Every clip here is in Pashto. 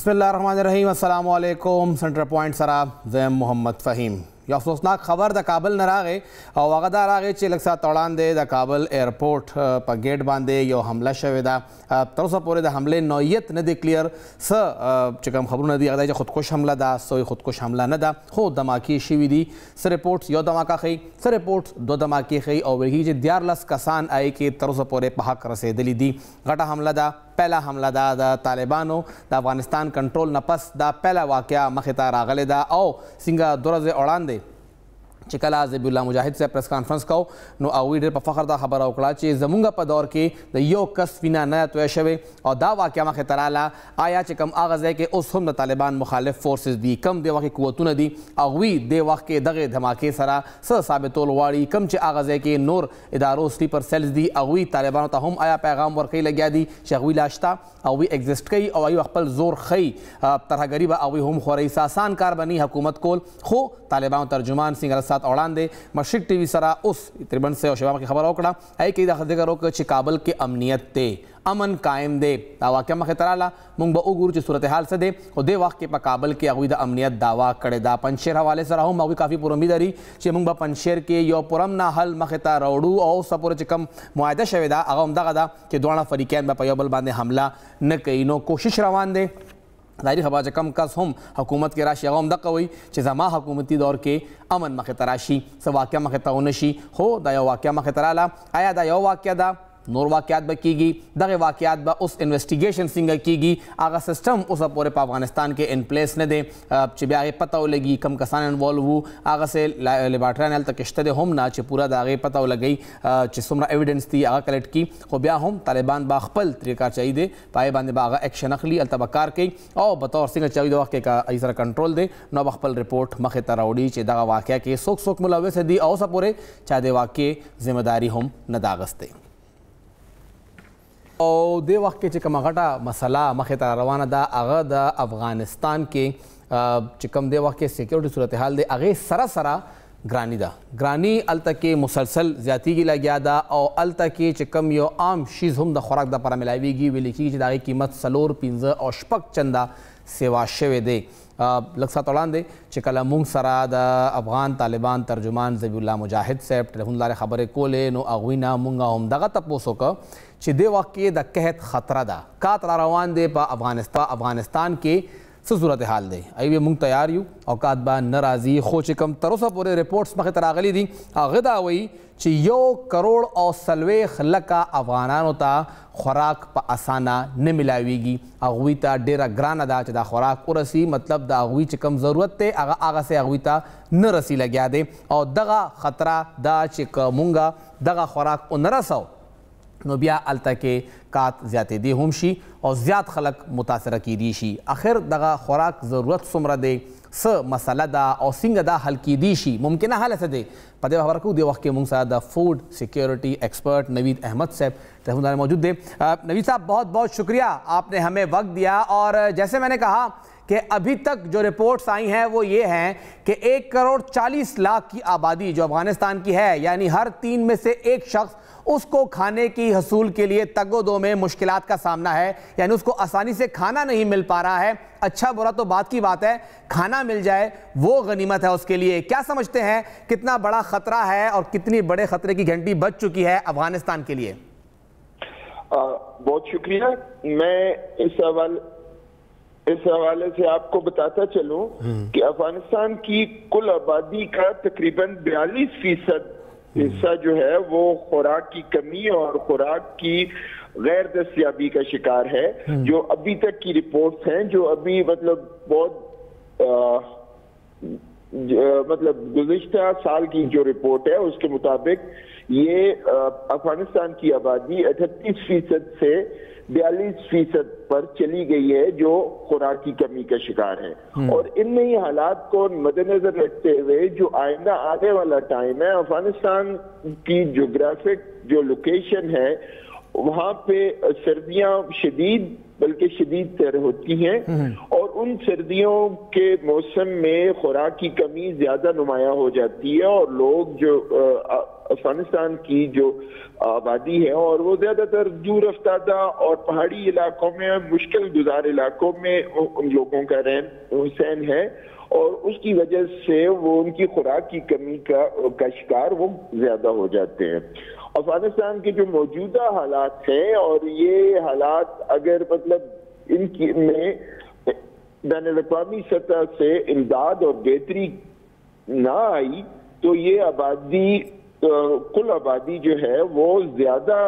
बिस्मिल्लाहिर्रहमानिर्रहीम। अस्सलाम वालेकुम। सेंटर पॉइंट सरा ज़ैम मोहम्मद फ़हीम। या अफसोसनाक खबर द काबल न रागे और वगदा रागे चे लग साथ तोड़ान दे द काबल एयरपोर्ट पर गेट बांधे यो हमला शवेदा तरसा पूरे द हमले नौयत न दे क्लियर स चिकम खबर न दी अगदा खुदकुश हमला दा सोई खुदकुश हमला न दा हो धमाकी शिवी दी स रिपोर्ट्स यो धमाका खई स रिपोर्ट्स दो धमाके खई और वही जे दियार लस कसान आए के तरसा पूरे पहक रसे दिली दी घटा हमला दा पहला हमला दा तालिबानों द अफगानिस्तान कंट्रोल नपस दा पहला वाक़या मखता रागले दा और सिंगा दुरज़ उड़ान दे चिकला ज़बीउल्लाह मुजाहिद से प्रेस कॉन्फ्रेंस को नो आवी ढेर फ़ख्र दा खबर उकड़ा चे जमुंगा पर दौर के द यो कस फिना नया तो शवे और दा वाक़या मख तराला आया चिकम आगाज़ है कि उस हम तालिबान मुखालिफ फोर्सेस दी कम दे वक़्त कुव्वतुन दी अगवी दे वक़्त के दगे धमाके सरा स साबितोल वाड़ी कम चे आगाज़ है कि नूर इदारों स्लीपर सेल्स दी अगवी तालिबान तहम आया पैगाम वर्क़ी लग्या दी शगवी लाश्ता अवी एग्जिस्ट कई और अवी अकबल जोर खई तरह गरीब अवी हम खोरई सासान कार बनी हुकूमत कोल खो तालिबान तर्जुमान सिंह साथ औड़ान दे मशरिक टीवी सरा उस त्रिबन से और शबाब की खबर ओकड़ा आई कि दखल रोक काबल के अमनियत ते अमन कायम दे दावा क्या मख तराला मुंग ब उगुर ची सूरत हाल से दे और दे वाक़ पर काबल के अगवी द अमनियत दावा करे दा पंशेर हवाले से रहूँ अगवी काफ़ी पुरमीदरी चे मुंग ब पंशेर के यो पुरम ना हल मखता रोडू और सपुर चिकम मुआयदा शवेदा अगम दगदा के दोना फरीकैन ब पयोबल बांधे हमला न कई नो कोशिश रवान दे ज़ाहिर खबर कम कस हम हुकूमत के राशि अगम दक हुई जमा हुकूमती दौर के अमन मख तराशी स वाक़या मख तउनशी हो दा वाक़या मख तराला आया दा यो वाक़या दा नूर वाक़यात ब कीगी दगे वाक़यात ब उस इन्वेस्टिगेशन सिंग कीगी आगा सिस्टम उस पूरे अफगानिस्तान के इन प्लेस न दे चिब्या पता लगी कम कसान इन्वॉल्व हो आगा से लेबार्ट्रा नल तक इश्ते हम ना चे पूरा दागे पता लगी चिसुमरा एविडेंस थी आगा कलेक्ट की हो ब्या हम तालिबान बाखपल तरीका चाहिए पाए बांधे बागा एक्शन अखली अलतबकार की और बतौर सिंह चाहिए वाक़े का ऐसा कंट्रोल दे नौ बखपल रिपोर्ट मख तराउडी चे दगा वाक़या के सोख सोख मुलवे से दी और सपूरे चाहे वाक़े जिम्मेदारी हम न दागस्ते और दे वक्त के चिकम घटा मसला मख रवाना दा अगा दा अफ़गानिस्तान के चिकम दे वक्त के सिक्योरिटी सूरत हाल दे अगे सरा सरा ग्रानी दा ग्रानी अल तक के मुसलसल ज़्यादती की लग्या दा और अल तक के चिकम यो आम शीज़ हम द खुराक दा पर मिलावीगी वे लिखी दागी कीमत सलोर पिंज़ और शपक चंदा सेवा शवे दे लक्सा तोड़ान दे चिकला मुंग सरा द अफ़गान तालिबान तर्जुमान ज़बीउल्लाह मुजाहिद से टेलीफोन खबर कोले नो अगवीना मुंगा हम दगा तपोसो का चिदे वाक़े द कहत ख़तरा दा का तरा रवान दे पा अफ़गानिस्तान के सूरत हाल दे आई वे मुंग तैयार यू औकात बा नाराज़ी खो चिकम तरोसा पूरे रिपोर्ट्स मख तरागली दी आगदा वही ची यो करोड़ और सलवेख लका अफ़गानान ता खुराक प आसाना न मिलावीगी अगवी ता डेरा ग्रान अदा चदा खुराक उरसी मतलब द अगवी चिकम ज़रूरत ते आगा से अगवी ता न रसी लग्या दे और दगा ख़तरा दा चिक मुंगा दगा खुराक न रसो नो बिया अलता के कात ज़्यादा दे हमशी और ज़्यादा खलक मुतासर की दीशी आखिर दगा खुराक ज़रूरत सुमरा दे स मसला दा और सिंग दा हल की दीशी मुमकिन हाल से दे पदे खबर को दे वक्त के मुंग the food security expert Naveed Ahmad Sahab telephone मौजूद दे। नवीद साहब बहुत बहुत शुक्रिया आपने हमें वक्त दिया और जैसे मैंने कहा कि अभी तक जो रिपोर्ट्स आई हैं वो ये हैं कि 1 करोड़ 40 लाख की आबादी जो अफगानिस्तान की है यानी हर 3 में से एक शख्स उसको खाने की हसूल के लिए तगोदो में मुश्किलात का सामना है यानी उसको आसानी से खाना नहीं मिल पा रहा है। अच्छा बुरा तो बात की बात है, खाना मिल जाए वो गनीमत है उसके लिए। क्या समझते हैं कितना बड़ा खतरा है और कितनी बड़े खतरे की घंटी बज चुकी है अफगानिस्तान के लिए? बहुत शुक्रिया। मैं इस हवाले से आपको बताता चलूं कि अफगानिस्तान की कुल आबादी का तकरीबन 42% हिस्सा जो है वो खुराक की कमी और खुराक की गैर दस्तयाबी का शिकार है। जो अभी तक की रिपोर्ट्स हैं, जो अभी मतलब बहुत मतलब गुज़िश्ता साल की जो रिपोर्ट है उसके मुताबिक ये अफगानिस्तान की आबादी 38% से 42% पर चली गई है जो खुराक की कमी का शिकार है। और इन नई हालात को मद्देनजर रखते हुए जो आइंदा आने वाला टाइम है, अफगानिस्तान की जोग्राफिक जो लोकेशन है वहाँ पे सर्दियाँ शदीद बल्कि शदीद तर होती हैं, और उन सर्दियों के मौसम में खुराक की कमी ज्यादा नुमाया हो जाती है, और लोग जो अफगानिस्तान की जो आबादी है और वो ज्यादातर दूर अफ्तादा और पहाड़ी इलाकों में, मुश्किल गुजार इलाकों में उन लोगों का रहन सहन है, और उसकी वजह से वो उनकी खुराक की कमी का शिकार वो ज्यादा हो जाते हैं। अफगानिस्तान के जो मौजूदा हालात हैं, और ये हालात अगर मतलब इनकी में बैनुल-अक़वामी सतह से इमदाद और बेहतरी ना आई तो ये आबादी, कुल आबादी जो है वो ज्यादा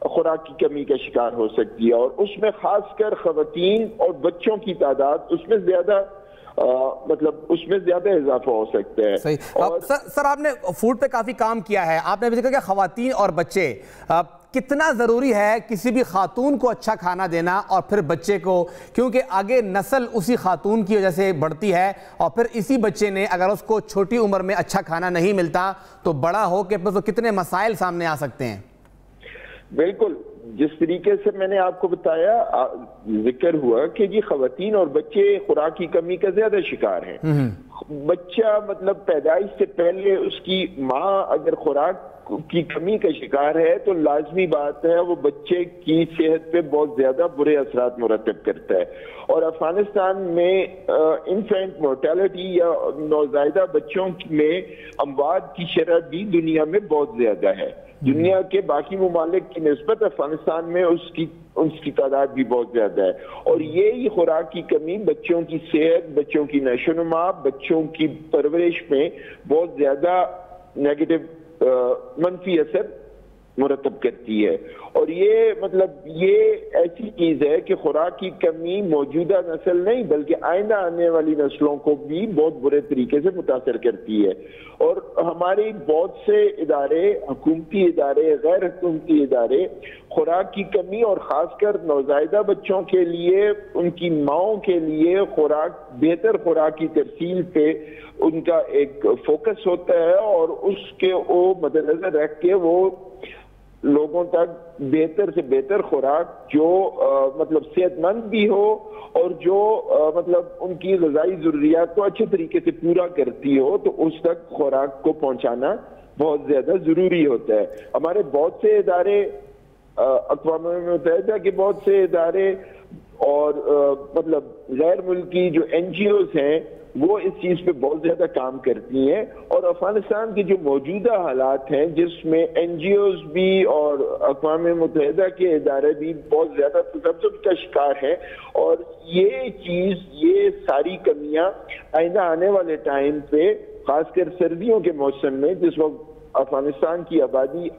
खुराक की कमी का शिकार हो सकती है, और उसमें खासकर खवातीन और बच्चों की तादाद उसमें ज्यादा मतलब उसमें ज्यादा इजाफा हो सकता है। सही। और सर आपने फूड पे काफी काम किया है, आपने अभी देखा कि खवातीन और बच्चे, कितना ज़रूरी है किसी भी खातून को अच्छा खाना देना और फिर बच्चे को, क्योंकि आगे नस्ल उसी खातून की वजह से बढ़ती है, और फिर इसी बच्चे ने अगर उसको छोटी उम्र में अच्छा खाना नहीं मिलता तो बड़ा हो के तो कितने मसाइल सामने आ सकते हैं। बिल्कुल, जिस तरीके से मैंने आपको बताया, जिक्र हुआ कि जी खवातीन और बच्चे खुराक की कमी का ज्यादा शिकार हैं। बच्चा मतलब पैदाइश से पहले उसकी माँ अगर खुराक की कमी का शिकार है तो लाजमी बात है वो बच्चे की सेहत पे बहुत ज्यादा बुरे असरात मुरतब करता है। और अफगानिस्तान में इन्फेंट मोर्टेलिटी या नौज़ायदा बच्चों में अमवात की शरह भी दुनिया में बहुत ज्यादा है। दुनिया के बाकी ममालिक की निस्बत अफगानिस्तान में उसकी तादाद भी बहुत ज्यादा है, और ये खुराक की कमी बच्चों की सेहत, बच्चों की नशोनुमा, बच्चों की परवरिश में बहुत ज्यादा नेगेटिव मनफी असर मुरतब करती है। और ये मतलब ये ऐसी चीज है कि खुराक की कमी मौजूदा नस्ल नहीं बल्कि आइंदा आने वाली नस्लों को भी बहुत बुरे तरीके से मुतासर करती है। और हमारी बहुत से इदारे, हुकूमती इदारे, गैर हुकूमती इदारे खुराक की कमी और खासकर नौज़ायदा बच्चों के लिए, उनकी माओं के लिए खुराक, बेहतर खुराक की तरसील पे उनका एक फोकस होता है, और उसके वो मद्देनजर रख के वो लोगों तक बेहतर से बेहतर खुराक जो मतलब सेहतमंद भी हो और जो मतलब उनकी ग़िज़ाई ज़रूरियात को अच्छे तरीके से पूरा करती हो, तो उस तक खुराक को पहुंचाना बहुत ज्यादा जरूरी होता है। हमारे बहुत से इदारे, अक़वाम मुत्तहिदा के बहुत से इदारे और मतलब गैर मुल्की जो NGOs हैं वो इस चीज पे बहुत ज्यादा काम करती हैं। और अफगानिस्तान के जो मौजूदा हालात हैं जिसमें NGOs भी और अक़वाम मुत्तहिदा के इदारे भी बहुत ज्यादा तशद्दुद का शिकार है, और ये चीज, ये सारी कमियां आइंदा आने वाले टाइम पे, खासकर सर्दियों के मौसम में जिस वक्त अफगानिस्तान की आबादी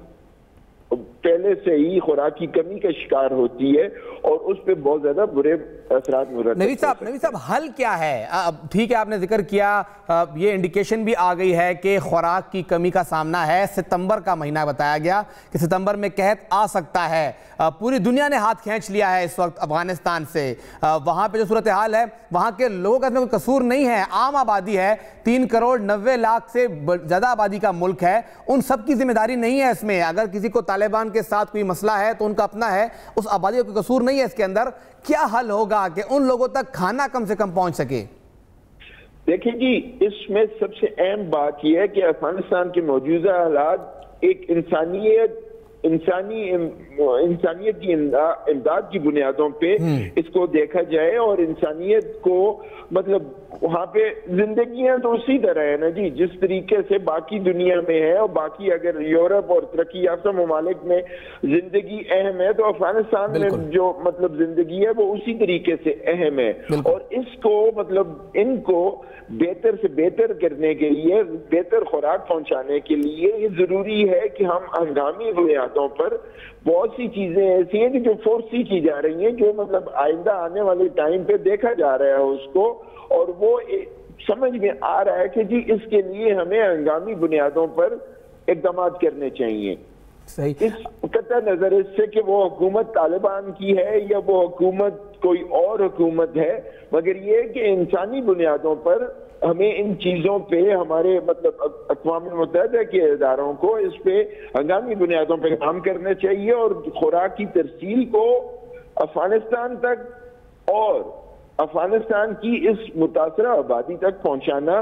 पहले से ही खुराक की कमी का शिकार होती है और उस पर बहुत ज्यादा बुरे असरात मुरतब। नवीद साहब हल क्या है? ठीक है, आपने जिक्र किया, ये इंडिकेशन भी आ गई है कि खुराक की कमी का सामना है। सितंबर का महीना बताया गया कि सितंबर में कहत आ सकता है। पूरी दुनिया ने हाथ खींच लिया है इस वक्त अफगानिस्तान से। वहां पे जो सूरत हाल है, वहां के लोगों का कोई कसूर नहीं है, आम आबादी है, 3 करोड़ 90 लाख से ज्यादा आबादी का मुल्क है, उन सब की जिम्मेदारी नहीं है इसमें। अगर किसी को तालिबान के साथ कोई मसला है तो उनका अपना है, उस आबादी का कसूर नहीं है इसके अंदर। क्या हल होगा कि उन लोगों तक खाना कम से कम पहुंच सके? देखिए जी, इसमें सबसे अहम बात यह है कि अफगानिस्तान के मौजूदा हालात एक इंसानियत की इमदाद की बुनियादों पे इसको देखा जाए, और इंसानियत को मतलब वहाँ पे जिंदगियां तो उसी तरह है ना जी जिस तरीके से बाकी दुनिया में है। और बाकी अगर यूरोप और तरक्की याफ्ता ममालिक में जिंदगी अहम है तो अफगानिस्तान में जो मतलब जिंदगी है वो उसी तरीके से अहम है। और इसको मतलब इनको बेहतर से बेहतर करने के लिए, बेहतर खुराक पहुंचाने के लिए ये जरूरी है कि हम हंगामी बुनियादों पर बहुत सी चीजें ऐसी हैं कि जो फोर्सी की जा रही हैं, जो मतलब आइंदा आने वाले टाइम पे देखा जा रहा है उसको, और वो समझ में आ रहा है कि जी इसके लिए हमें हंगामी बुनियादों पर इक़दाम करने चाहिए। सही। इस कतई नजर इससे कि वो हुकूमत तालिबान की है या वो हुकूमत कोई और हुकूमत है, मगर ये कि इंसानी बुनियादों पर हमें इन चीजों पे हमारे मतलब अक़वाम मुत्तहिदा के इदारों को इस पे हंगामी बुनियादों पे काम करना चाहिए, और खुराक की तरसील को अफगानिस्तान तक और अफगानिस्तान की इस मुतासरा आबादी तक पहुंचाना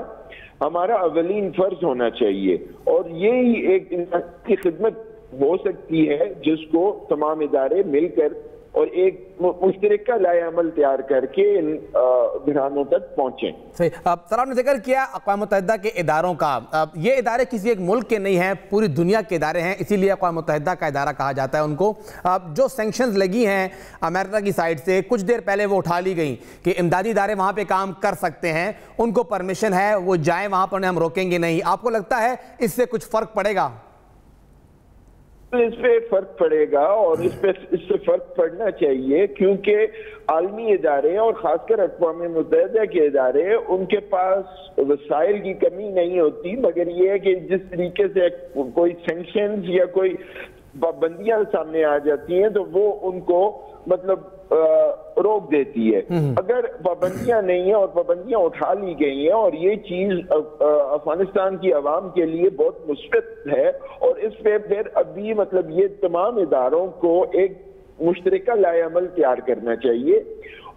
हमारा अवलीन फर्ज होना चाहिए। और यही एक इंसान की खिदमत हो सकती है जिसको तमाम इदारे मिलकर और एक मुश्तरका लाएअमल तैयार करके इन घरानों तक पहुंचे। सही। सर, आपने जिक्र किया अक़वाम मुत्तहिदा के इदारों का। ये इदारे किसी एक मुल्क के नहीं हैं, पूरी दुनिया के इदारे हैं, इसीलिए अक़वाम मुत्तहिदा का इदारा कहा जाता है उनको। जो सैंक्शंस लगी हैं अमेरिका की साइड से, कुछ देर पहले वो उठा ली गई कि इमदादी इदारे वहाँ पे काम कर सकते हैं, उनको परमिशन है, वो जाएँ वहाँ पर, हम रोकेंगे नहीं। आपको लगता है इससे कुछ फ़र्क पड़ेगा? इस पे फर्क पड़ेगा और इससे फर्क पड़ना चाहिए, क्योंकि आलमी इदारे और खासकर अक़वाम मुत्तहिदा के इदारे, उनके पास वसाइल की कमी नहीं होती, मगर ये है कि जिस तरीके से कोई सैंक्शंस या कोई पाबंदियां सामने आ जाती हैं तो वो उनको मतलब रोक देती है। अगर पाबंदियां नहीं है और पाबंदियां उठा ली गई हैं और ये चीज अफगानिस्तान की आवाम के लिए बहुत मुस्बित है, और इस पे फिर अभी मतलब ये तमाम इदारों को एक मुश्तरका लाएअमल तैयार करना चाहिए।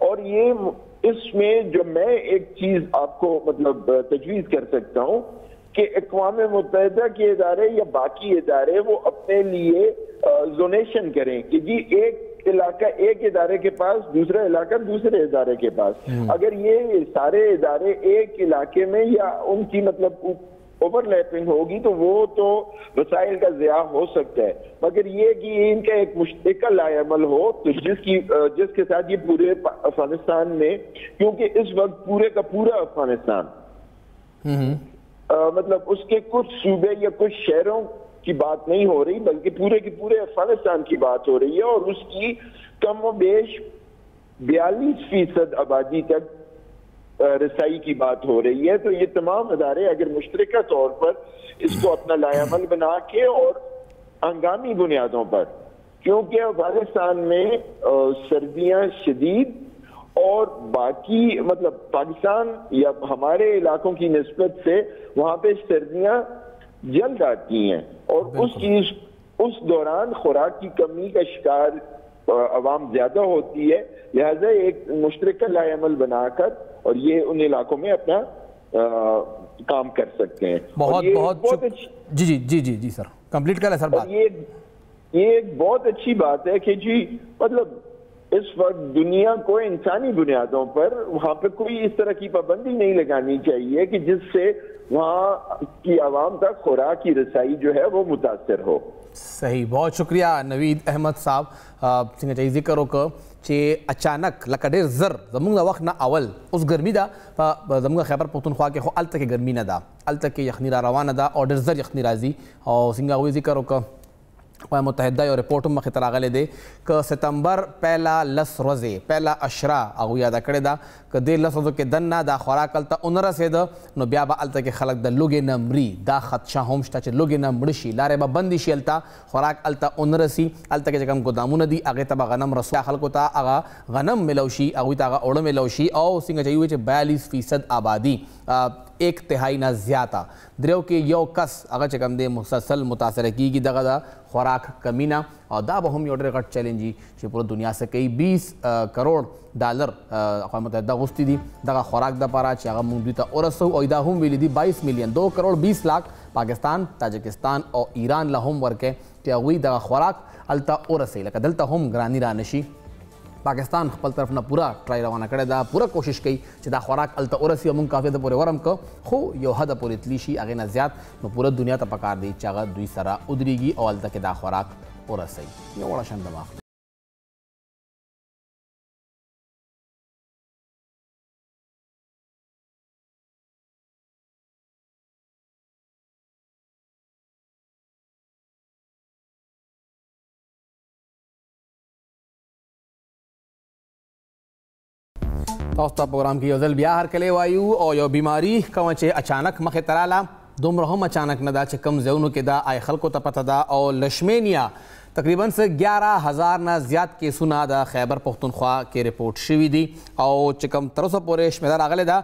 और ये इसमें जो मैं एक चीज आपको मतलब तजवीज कर सकता हूँ कि अक़वाम मुत्तहिदा के इदारे या बाकी इदारे वो अपने लिए जोनेशन करें कि जी एक इलाका एक इदारे के पास, दूसरा इलाका दूसरे इदारे के पास। अगर ये सारे इदारे एक इलाके में या उनकी मतलब ओवरलैपिंग होगी तो वो तो वसाइल का ज़िया हो सकता है, मगर ये कि इनका एक मुश्तरका लाएअमल हो तो जिसके साथ ये पूरे अफगानिस्तान में, क्योंकि इस वक्त पूरे का पूरा अफगानिस्तान मतलब उसके कुछ सूबे या कुछ शहरों की बात नहीं हो रही, बल्कि पूरे के पूरे अफगानिस्तान की बात हो रही है, और उसकी कम व बेश 42% आबादी तक रसाई की बात हो रही है। तो ये तमाम अदारे अगर मुश्तरका तौर पर इसको अपना लाएअमल बना के और हंगामी बुनियादों पर, क्योंकि अफगानिस्तान में सर्दियां शदीद और बाकी मतलब पाकिस्तान या हमारे इलाकों की निस्बत से वहां पे सर्दियां जल्द आती हैं और उस दौरान खुराक की कमी का शिकार अवाम ज्यादा होती है। लिहाजा एक मुश्तरका लाएअमल बनाकर और ये उन इलाकों में अपना काम कर सकते हैं। बहुत जी सर, कंप्लीट करें सर बात। ये एक बहुत अच्छी बात है कि जी मतलब इस वक्त दुनिया को इंसानी बुनियादों पर वहां पे कोई इस तरह की पाबंदी नहीं लगानी चाहिए कि जिससे वहां की आवाम तक खुराक की रसाई जो है वो मुतासर हो। सही, बहुत शुक्रिया नवीद अहमद साहब सिंह चाहिए जिक्र को चे अचानक लकडेर जर जमुंगा वक्त ना अवल उस गर्मी दा जमुंगा खैबर पख्तूनख्वा के अल तक गर्मी ना दा अल तक यखनी रवाना दा और डेर जर यखनी राजी और सिंगा हुई जिक्र को अक़वाम मुत्तहिदा और रिपोर्ट में खतरागले दे कि सितंबर पहला लस रोज़े पहला अशरा अगू याद करे दा कि दे लस रोज़ो के दन्ना दा खुराक अलता उनरा से द नो ब्या बा अलता के खलक द लोगे न मरी दा खदशा होमस्टा चे लोगे न मड़शी लारे बा बंदिशी अलता खुराक अलता उनरसी अलता के जगम गोदामू नदी आगे तबा गनम रसो खलको ता आगा गनम मिलौशी अगू ता आगा ओड़ो मिलौशी और सिंह चाहिए चे 42% आबादी 1/3 ना ज़्यादा द्रेव के यो कस अगर चकम दे मुसलसल मुतासर की दगा खुराक कमीना और दा बहम योडर कट चैलेंजी चे पूरी दुनिया से कई 20 करोड़ डॉलर अक़वाम मुत्तहिदा गुस्ती दी दगा खुराक दा पारा चे मुंगदीता और इदा हम मिली दी 22 मिलियन 2 करोड़ 20 लाख पाकिस्तान ताजिकिस्तान और ईरान लहम वर्के चे अगुई दगा खुराक अलता और से लका दलता हम ग्रानी रानशी पाकिस्तान खपल तरफ ना पूरा ट्राई रवाना करे दा पूरा कोशिश कई दा खुराक अलता ओरसी अमुन काफी द पूरे वरम को खो यो हद पूरी तलीशी आगे ना ज्यादा नो पूरा दुनिया त पकार दी चागा दुई सरा उदरीगी और अलता के दा खुराक ओरसी यो बड़ा शान दिमाग। दोस्तों प्रोग्राम की योजल बिया हर कले वायु और यो बीमारी कवचे अचानक मखे तराला دومره هم اچانک نه ده چې کم ځایونو کې ده آی خلکو ته پته ده او لشمینیا تقریبا 11,000 نه زیات کیسونه د خیبر پختونخوا کې رپورټ شوي دي او چې کوم تر اوسه پورې شمیره راغلی ده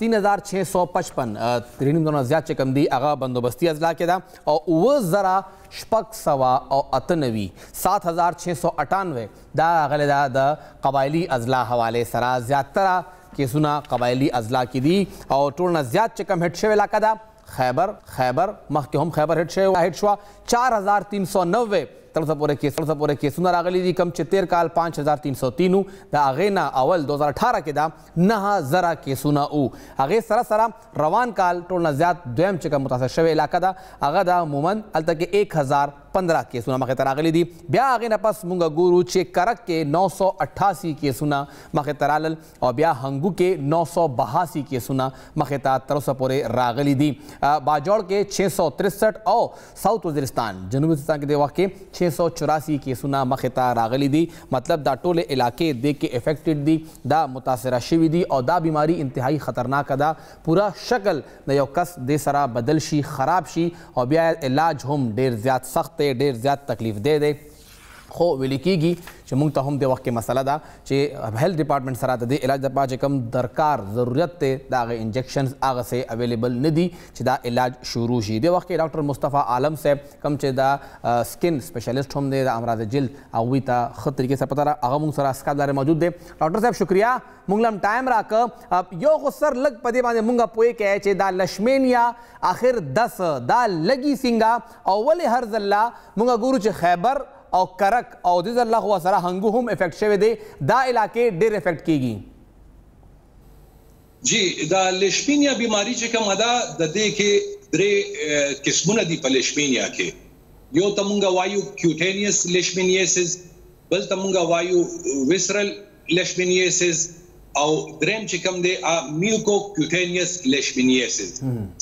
3,655 نه زیات چې کوم دي هغه بندوبستي اضلاع کې ده او 9,698 7,698 دا راغلی ده د قبایلي اضلاع حوالې سره زیاتره کیسونه قبایلي اضلاع کې دي او ټول نه زیات چې کوم هټ شوی علاقه ده خیبر مخکې هم خیبر هټ شوه 4,390 تر اوسه پورې کیسونه راغلي دي کم چې تیر کال 5,303 د هغې نه اول 2018 کې دا 9,000 کیسونه و هغې سره روان کال ټول نه زیات دویم چې کوم متاثر شوی علاقه ده هغه د عموما هلته کې 1,015 کیسونه مخې ته راغلي دي بیا هغې نه پس موږ ګورو چې کرک کې 988 کیسونه مخې ته رالل او بیا هنګو کې 982 کیسونه مخې ته تر اوسه پورې راغلي دي باجوړ کې 663 او ساؤث وزیرستان جنوبي وزیرستان کې د وخت کې 684 کیسونه مخې ته راغلي دي مطلب دا ټولې علاقې دې کې افیکټډ دي دا متاثره شوي دي او دا بیماری انتهایی خطرناکه ده پورا شکل د یو کس دې سره بدل شي خراب شي او بیا علاج هم ډېر زیات سخت دی ډېر زیات تکلیف دی خو ویل کېږي چې موږ ته هم د وخت کې مسله ده چې هیلث ډپارټمنټ سره د دې علاج لپاره چې کوم درکار ضرورت دی د هغې انجکشنز هغسې اویلیبل نه دي چې دا علاج شروع شي د وخت کې ډاکټر مصطفی عالم صاحب کوم چې د سکن سپیشلیسټ هم دی د امراض جلد هغوی ته ښه طریقې سره پته هغه موږ سره اسکاپ لارې موجود دی ډاکټر صاحب شکریه موږ له هم ټایم راکړه یو خو سر لږ په دې باندې موږ پوهې کوئ چې دا لشمینیا آخر 10 دا لګي څنګه او ولې هر ځله موږ ګورو چې خیبر او کرک او د ځله خو سره هنګو هم افیکټ شوی دی دا علاقې ډېر افیکټ کیږي جی دا لیشمینیا بیماری چې کومه ده د دې کې درې قسمونه دي په لیشمینیا کې یو ته مونږ وایو کیوټینیس لیشمینیسس بل ته مونږ وایو ویسرل لیشمینیسس او دریم چې کوم دی میوکو کیوټینیس لیشمینیسس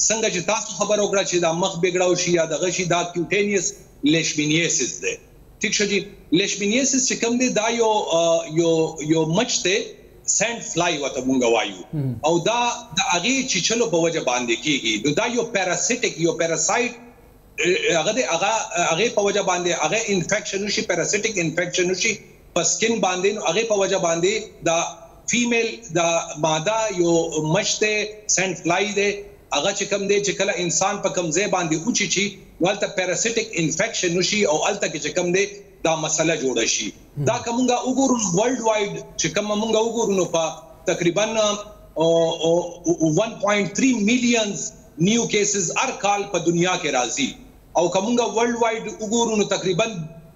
څنګه چې تاسو خبر وکړه چې دا مخ بګړاو شي یا دغه شي دا کیوټینیس لیشمینیسس دی ٹھیک شو جی لیشمینیسس چې کوم دی دا یو مچ دی سینډ فلای وته مونږ وایو او دا د هغې چیچلو په وجه باندې کیږي نو دا یو پیراسیټک یو پیراسایټ هغې په وجه باندې هغه انفیکشن وشي پیراسیټک انفیکشن وشي په سکن باندې نو هغې په وجه باندې دا فیمیل دا ماده یو مچ دی سینډ فلای دی هغه چې کوم دی چې کله انسان په کوم ځای باندې اوچیچي نو هلته پیراسیټک انفیکشن وشي او هلته کې چې کوم دی دا مسله جوړه شي دا که مونږ وګورو ورلډ وایډ چې کوم مونږ وګورو نو په تقریبا 1.3 میلیونز نیو کیسز هر کال په دنیا کې راځي او که مونږ ورلډ وایډ وګورو نو تقریبا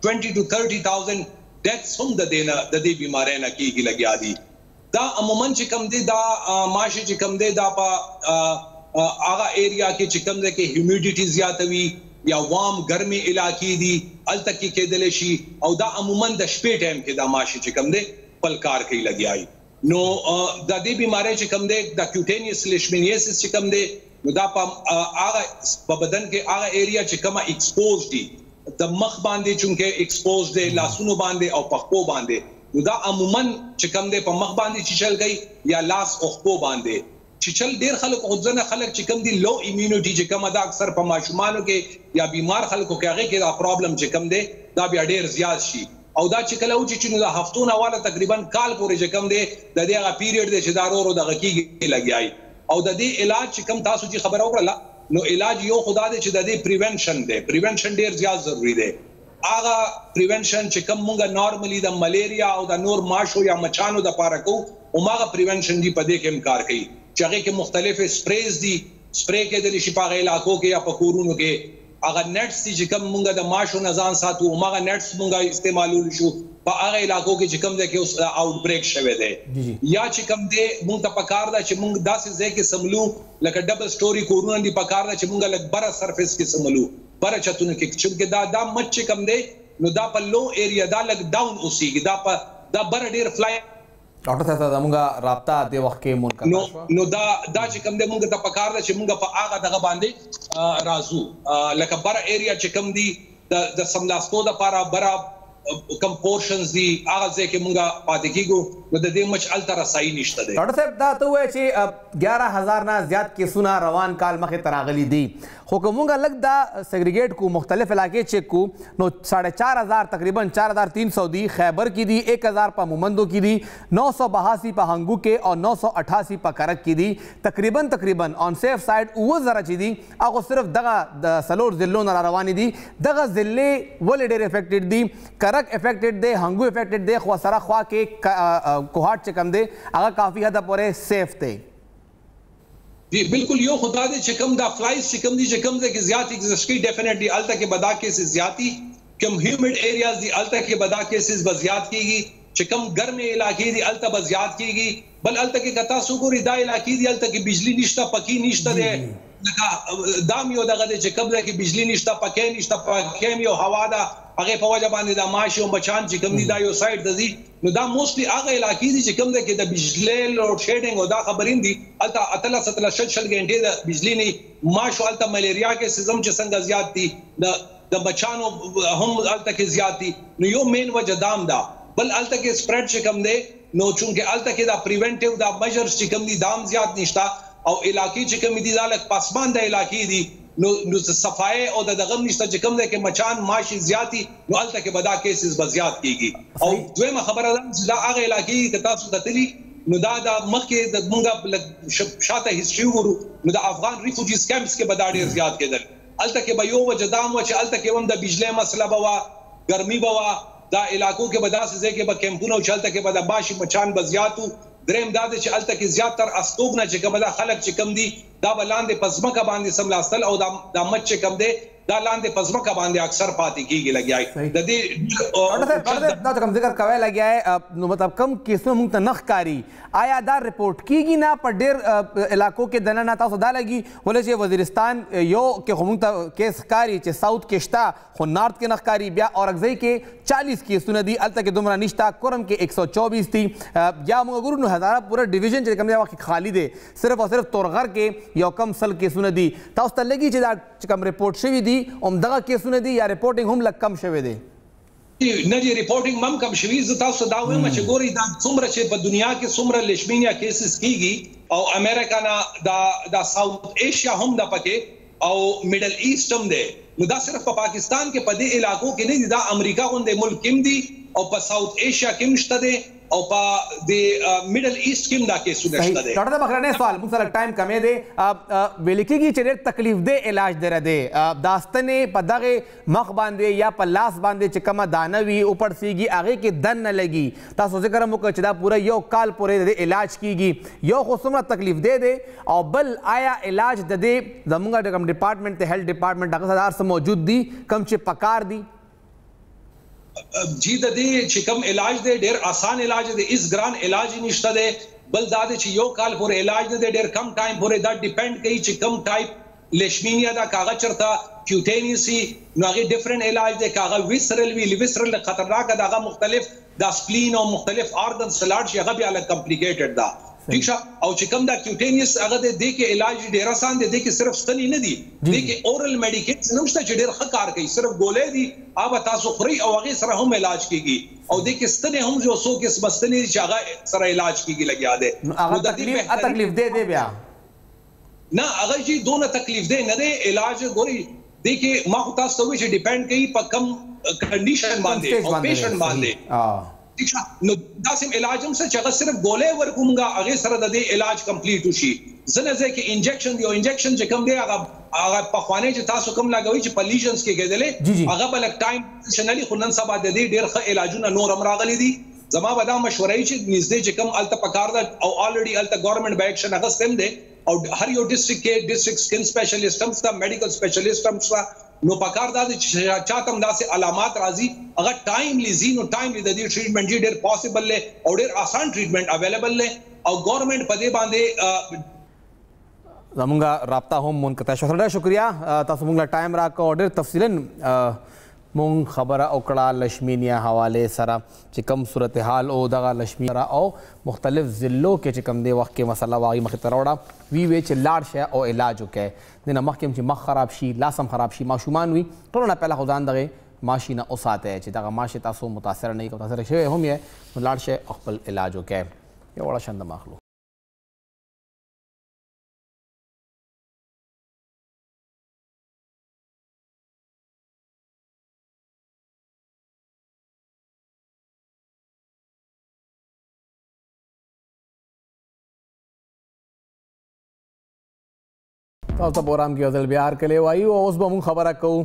20 to 30,000 ډیتھس هم د دې بیمارۍ نه کېږي لګیا دي دا عموما چې کوم دی دا ماشه چې کوم دی دا په هغه ایریا کې چې کوم دی کې هیومیډیټي زیاته وي یا وام ګرمي علاقې دي هلته کې کېدلی شي او دا عموما د شپې ټایم کې دا ماشي چې کوم دی خپل کار کوي لګیایي نو د دې بیمارۍ چې کوم دی د کیوټینیس لیشمینیسس چې کوم دی نو دا په بدن کې هغه ایریا چې کومه ایکسپوز دي د مخ باندې چونکې ایکسپوز دی لاسونو باندې او پښو باندې نو دا عموما چې کوم دی په مخ باندې چیچل گئی یا لاس او پښو باندې چیچل ډیر خلک ځنه خلک چې کوم دي لو ایمیونټي چې کومه دا اکثر په ماشومانو کې یا بیمار خلکو کې هغه کې دا پرابلم چې کوم دی دا بیا ډیر زیات شي او دا چې کله وچی چې نو د هفتونه والا تقریبا کال پورې چې کوم دی د دې هغه پیریډ دی چې دا ورو دغه کېږي لګیایي او د دې علاج چې کوم تاسو چې خبره وکړه نو علاج یو خدا دی چې د دې پریونشن دی پریونشن ډیر زیات ضروری دی هغه پریونشن چې کوم مونږ نارملی د ملیریا او د نور ماشو یا مچانو د پاره کو او هغه پریونشن دی په دې کې کار کوي چې هغه کې مختلف سپریز دي سپری کې د شفا علاقو کې یا په کورونو کې هغه نټس چې کوم مونږ د ماشو نه ځان ساتو هغه نټس مونږ استعمالول شو په هغه علاقو کې چې کوم د کې اوس آوټ بریک شوه دی یا چې کوم دی مونږ ته پکار دا چې مونږ داسې ځای کې سملو لکه ډبل سټوري کورونه دي پکار دا چې مونږ لږ بره سرفیس کې سملو بره چتونو کې چې دا مچ چې کوم دی نو دا په لو ایریا دا لږ ډاون اوسېږي دا بره ډیر فلای ډاکټر صاحب زموږ رابطه د وخت کې مونږ نو دا چې کوم دی مونږ ته پکار ده چې مونږ په هغه دغه باندې راځو لکه بره ایریا چې کوم دی د سملاستو د لپاره بره کم پورشنز دي هغه ځکه مونږه پاتې کیږو نو د دې مچ الته رسایي نشته ده. ډاکټر صاحب دا ته وایي چې 11000 نه زیات کیسونه روان کال مخې ته راغلي دي خو که مونږ لږ دا سیګریګیټ کو مختلف علاقې چیک کو نو 4500 تقریبا 4300 دي خیبر کی دي 1000 په مومندو کی دي 982 په هنګو کې او 988 په کرک کی دي تقریبا آن سیف سایډ 2000 چې دي هغه صرف دغه د سلور ضلعو نه روانې دي دغه ضلعې ولې ډېر افیکټډ دي کرک افیکټډ دی هنګو افیکټډ دی خو سره خوا کې کوهاټ چې کم دی هغه کافي حد پورې سیف دی. بالکل یو خدا دې چې کوم دا فلایز چې کوم دي چې کوم ځای کې زیات ایگزیسټ کوي ډیفینیټلی الته کې بدا کیسز زیاتی کوم هیومډ ایریاز دي الته کې بدا کیسز به زیات کیږي چې کوم ګرمه علاقې دي الته به زیات کیږي بل الته کې کتا سو ګوري دا علاقې دي الته کې بجلی نشته پکی نشته ده دام یو دغه چې کوم ځای کې بجلی نشته پکی نشته پکی یو هوا ده هغه په وجه باندې د ماشي او بچان چې کوم دي دا یو سایډ د دي نو دا موستلی هغه علاقې دي چې کوم ده کې د بجلی لوډ شیډینګ او دا خبرین دي الته اتلا 17 غنټې د بجلی نه ماشو الته ملیریا کې سیزم چې څنګه زیات دي د بچانو هم الته کې زیات دي نو یو مین وجه دام دا بل الته کې سپریډ چې کوم دی نو چونکه الته کې دا پریونټیو دا میجرز چې کوم دي دام زیات نشتا او علاقې چې کوم دي دا لک پاسمان د علاقې دي نو صفای او د دغه نشته چې کوم دی کې مچان ماشي زیاتی نو الته کې بدا کیسز به زیات کیږي او دویمه خبره ده چې دا هغه علاقې کې تاسو کتلی نو دا د مخکې د مونږه شاته هیستوري ورو نو د افغان ریفوجیز کیمپس کې به دا ډیر زیات کېدل الته کې به یو وجه دام و چې الته کې هم د بجلی مسله به وا ګرمي به وا دا علاقو کې به داسې ځای کې به کیمپونه او چلته کې به د باشي مچان به زیاتو دریم دا چې الته کې زیاتر استوګ نه چې کوم دا خلک چې کم دي دا بلاندې پزماکه باندې سملاستل او دا مچ چې کم دي دا لاندې پزماکه باندې اکثر پاتې کیږي لګیای د دې دا کوم ذکر کوي لګیای نو مطلب کم کیسو موږ ته نخ کاری آیا دا رپورټ کیږي نه په ډیر علاقو کې دنه نه تاسو دا لګي ولې چې وزیرستان یو کې موږ ته کیس کاری چې ساوث کې شتا خو نارت کې نخ کاری بیا اورګزئی کې 40 کیسونه دي الته کې دومره نشتا کورم کې 124 دي یا موږ ګورو نو هزاره پورا ډیویژن چې کوم دی واخ خالی دی صرف او صرف تورغر کې یو کم سل کیسونه دي تاسو ته لګي چې دا کوم رپورټ شوی دی دغه کیسونه دي یا ریپورټینګ هم لږ کم شوی دی نه دی ریپورټینګ هم کم شوی زه تاسو دا وایم چې ګوري دا څومره چې په دنیا کې څومره لیشمینیا کیسز کیږي او امریکا نه دا ساوث ایشیا هم د پکې او میډل ایسٹ هم دی نو دا صرف په پاکستان کې په دې علاقو کې نه دي دا امریکا غونډه ملک کې دي او په ساوث ایشیا کې مشته دي او په د میډل ایسٹ کې دا کیسونه شته دي ډاکټر بخرانه سوال موږ سره ټایم کمې دی ویل کېږي چې ډېر تکلیف دی علاج دی دی داستنې په دغه مخ باندې یا په لاس باندې چې کومه دانه وي اوپړسیږي هغې کې دن نه لګي تاسو ذکر هم وکړه چې دا پوره یو کال پورې د علاج کیږي یو خو څومره تکلیف دی او بل آیا علاج د دې زموږ کوم ډپارټمنټ ته هیلث ډپارټمنټ هغه هر څه موجود دي کم چې پکار دي جی د دې چې کوم علاج دی ډیر آسان علاج دی اس ګران علاج نشته دی بل دا چې یو کال پورې علاج دی ډیر کم ټایم پورې دا ډیپند کوي چې کم ټایپ لیشمینیا دا کاغذ چرتا کیوټینیسی نو هغه ډیفرنٹ علاج دی کاغذ ویسرل وی ویسرل خطرناک دا هغه مختلف دا سپلین او مختلف آرګن سلاډ شي هغه بیا الګ کمپلیکیټډ دا ٹھیک شه او چې کوم دا کیوټینیس هغه د دې کې علاج ډیر آسان دی د کې صرف ستنی نه دی د کې اورل میډیکیټس نمشته چې ډیر ښه کار کوي صرف ګولې دي اوبه تاسو خوري او هغه سره هم علاج کیږي او د کې ستنی هم جو سو کې سمستنی چې هغه سره علاج کیږي لګیا دی هغه تکلیف دی بیا نه هغه چې دونه تکلیف دی نه دی علاج ګوري د کې ما خو تاسو ته چې ډیپند کوي په کم کنډیشن باندې او پیشنټ باندې نو داسم علاج هم څه چې هغه صرف ګولې ورکومګه هغه سره د دې علاج کمپلیټ وشي زنه ځکه انجکشن دی او انجکشن چې کوم دی هغه په خوانه چې تاسو کوم لګوي چې په لیژنز کې کېدلې هغه بلک ټایم شنلی خنن سبا د دې ډېر ښه علاجونه نور هم راغلي دي زما به دا مشوره چې نږدې چې کوم الته پکار ده او الریډي الته ګورنمنت به اکشن اخستم دي او هر یو ډیسټریکټ کې ډیسټریکټ سکن سپیشلیست هم ستا میډیکل سپیشلیست هم ستا نو پکار دا چې چاته هم داسې علامات راځي هغه ټایملی زینو ټایملی د دې ټریټمنټ جی ډېر پاسبل له او ډېر آسان ټریټمنټ اویلیبل له او ګورنمنت په دې باندې زمونږ رابطه هم منقطع شو ډېر شکریا تاسو موږ له ټایم راکړو ډېر تفصیلا مونږ خبره وکړه لشمینیا حواله سره چې کوم صورتحال او دغه لشمینیا او مختلف ضلعو کې چې کوم دی وخت کې مسله واغی مخې ته راوړه وی چې لاړ شي او علاج وکړي نه مخکې چې مخ خراب شي لاس هم خراب شي ماشومان وي ټول نه پهله خدان دغه ماشي نه وساتئ چې دغه ماشي تاسو متاثر نه یې متاثر شوی هم یې نو لاړ شئ او خپل علاج وکړئ. یو وړه شندمه اخلو. تاسو ته پروګرام کې یو ځل بیا هرکلی وایو او اوس به مونږ خبره کوو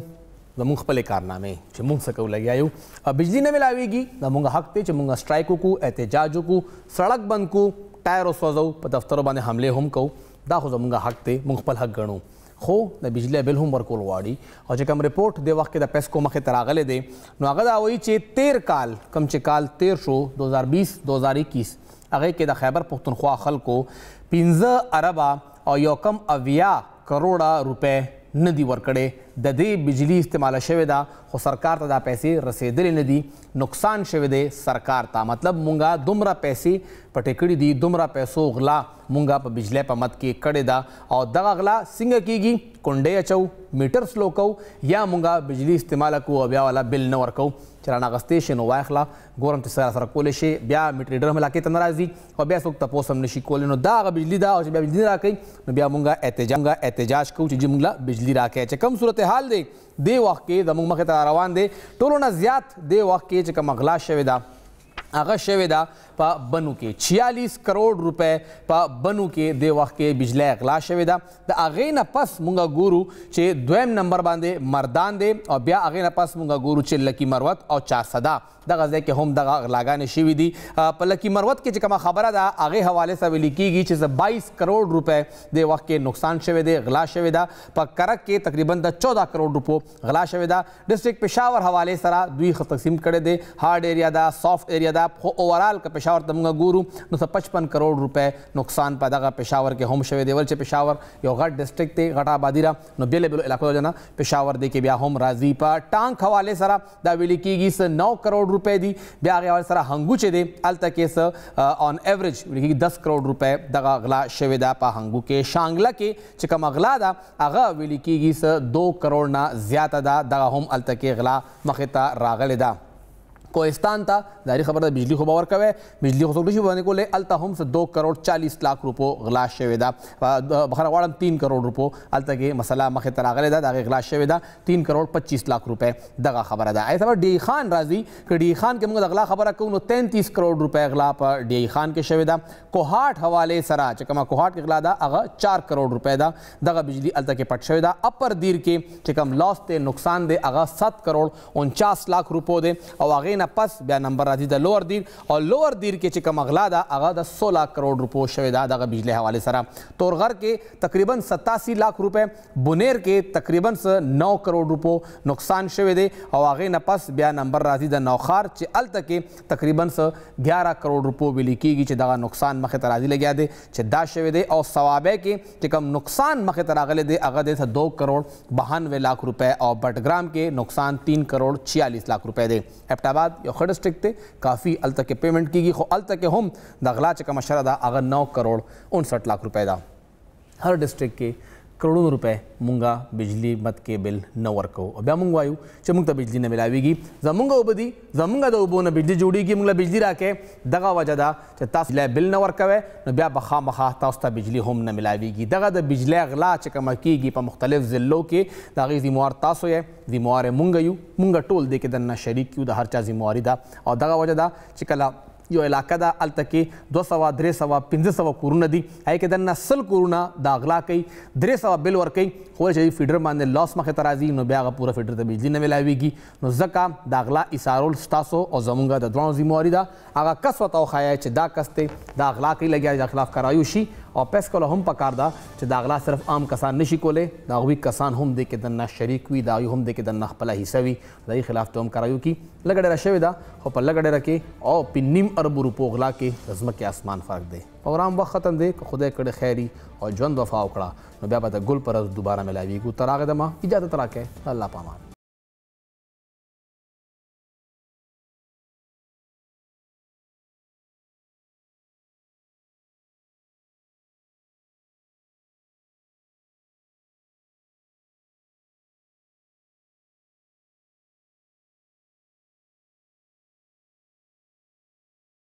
زمونږ خپلې کارنامې چې مونږ څه کوو لګیا یو. بجلی نه میلاویږي زمونږ حق دی چې مونږ سټرایک وکړو احتجاج وکړو سړک بند کړو ټایر وسوځو په دفترو باندې حملې هم کوو دا خو زمونږ حق دی مونږ خپل حق ګڼو خو د بجلی بل هم ورکول غواړي او چې کوم رپورټ د وخت کې د پیسکو مخې ته راغلی دی نو هغه دا وایي چې 13 کال کوم چې کال تیر شو 2020-2021 هغې کې د خیبر پښتونخوا خلکو 15 اربه او یو کم 80 کروڑه روپے نه دي ورکړې د دې بجلی استعماله شوې ده خو سرکار ته دا پیسې رسېدلې نه دي نقصان شوی دی سرکار ته مطلب مونږه دومره پیسې پټې کړي دي دومره پیسو غلا مونږه په بجلی په مد کې کړې ده او دغه غلا څنګه کیږي کونډې اچو میټر سلو کوو یا مونږه بجلی استعماله کوو او بیا والا بل نه ورکوو چې رانه اخیستی شي نو واخله ګورم چې سره کولی شي بیا میټر ریډر هم علاقې ته نه راځي او بیا څوک تپوس هم نشي کولی نو دا هغه بجلي ده او چې بیا بجلي راکوي نو بیا مونږه احتجاج کوو چې موږ له بجلي راکوي چې کوم صورتحال دی دې وخت کې زموږ مخې ته روان دی ټولو نه زیات دې وخت کې چې کوم غلا شوې ده هغه شوې ده په بنو کې 46 کروڑ روپے په بنو کې د وخت کې بجلی اغلا شوې ده د هغې نه پس مونږ ګورو چې دویم نمبر باندې مردان دی او بیا هغې نه پس مونږ ګورو چې لکی مروت او چارسده دغه ځای کې هم دغه غلاګانې شوي دي په لکی مروت کې چې کومه خبره ده هغې حوالې سره ویلي کېږي چې 22 کروڑ روپے د وخت کې نقصان شوی دی غلا شوې ده په کرک کې تقریبا د 14 کروڑ روپو غلا شوې ده ډسټرکټ پېښور حوالې سره دوی تقسیم کړی دی هارډ ایریا ده سافټ ایریا ده خو اوورال که پېښور ته موږ ګورو نو 55 کروڑ روپے نقصان په دغه پېښور کې هم شوی دی ول چې پېښور یو غټ ډسټرکټ دی غټه آبادي ده نو بېلې بېلو علاقو نه پېښور دی کې بیا هم راځي په ټانک حوالې سره دا ویلي کېږي 9 کروڑ روپے دي بیا هغې حوالې سره هنګو چې دی هلته کې آن ایوریج ویلي کېږي 10 کروڑ روپے دغه غلا شوې ده په هنګو کې شانګله کې چې کومه غلا ده هغه ویلي کېږي 2 کروڑ نه زیاته ده دغه هم هلته کې غلا مخې ته راغلې ده کوهستان ته داری خبر ده بجلی خو باور کوي بجلی خو څوک نشي باندې کولی هلته هم 2 کروڑ 40 لاک روپو غلا شوې ده بخښنه غواړم 3 کروڑ روپو هلته کې مسله مخې ته راغلې ده د هغې غلا شوې ده 3 کروڑ 25 لاک روپے دغه خبره ده ای سبا ډي خان راځي که ډي خان کې موږ د غلا خبره کوو نو 33 کروڑ روپے غلا په ډي خان کې شوې ده کوهاټ حوالې سره چې کومه کوهاټ کې غلا ده هغه 4 کروڑ روپے ده دغه بجلی هلته کې پټ شوې ده اپر دیر کې چې کوم لاس دی نقصان دی هغه 7 کروڑ 49 لاک روپو دی او هغې نه پس بیا نمبر راځي د لوور دیر او لوور دیر کې چې کوم اغلا ده هغه د 16 کروڑ روپو شوې ده دغه بجلی حوالې سره تورغر کې تقریبا 87 لاک روپے بنیر کې تقریبا 9 کروڑ روپو نقصان شوی دی او هغې نه پس بیا نمبر راځي د نوخار چې هلته کې تقریبا 11 کروڑ روپو ویلي کېږي چې دغه نقصان مخې ته راځي لګیا دی چې دا شوی دی او ثوابه کې چې کوم نقصان مخې ته راغلی دی هغه دی 2 کروڑ 92 لاک روپے او بټګرام کې نقصان 3 کروڑ 46 لاک روپے دی ایبټ آباد یو ښه ډسټرکټ دی کافي هلته کې پیمنټ کېږي خو هلته کې هم د غلا چې کومه شرح ده هغه 9 کروڑ 59 لاک روپے ده هر ډسټرکټ کې کروڑونو روپے مونږه بجلی مد کې بل نه ورکوو او بیا مونږ وایو چې مونږ ته بجلی نه میلاویږي زمونږ اوبه دي زمونږ د اوبو نه بجلی جوړیږي مونږ له بجلی راکې دغه وجه ده چې تاسو بل نه ورکوئ نو بیا به خامخا تاسو ته بجلی هم نه میلاویږي دغه د بجلی غلا چې کومه کېږي په مختلف ضلعو کې د هغې ذموار تاسو یې ذموار یې مونږ یو مونږ ټول دې کې دننه شریک یو د هر چا ذمواري ده او دغه وجه ده چې کله یو علاقه ده هلته کې 200 300 500 کورونه دي هغې کې دننه 100 کورونه د اغلا کوي 300 بل ورکوي خو چې فیډر باندې لاس مخې ته راځي نو بیا هغه پوره فیډر ته بجلي نه میلاویږي نو ځکه د اغلا ایثارول ستاسو او زمونږ د دواړو ذمواري ده هغه کس ورته وښایئ چې دا کس دی د اغلا کوي لګیا د خلاف کارایو شي او پیس کولو هم پکار ده چې د اغلا صرف عام کسان نشي کولی د هغوی کسان هم دې کې دننه شریک وي د هغوی هم دې کې دننه خپله حصه وي د هغې خلاف ته هم کارایو کي لږه ډېره شوې ده خو په لږه ډېره کې او په 9 اربو روپو غلا کې د ځمکې اسمان فرق دی پروګرام وخت ختم دی که خدای کړی خیري او ژوند وفا وکړه نو بیا به د ګل پر ورځ دوباره میلاویږو تر هغې دمه اجازت راکړئ الله پامان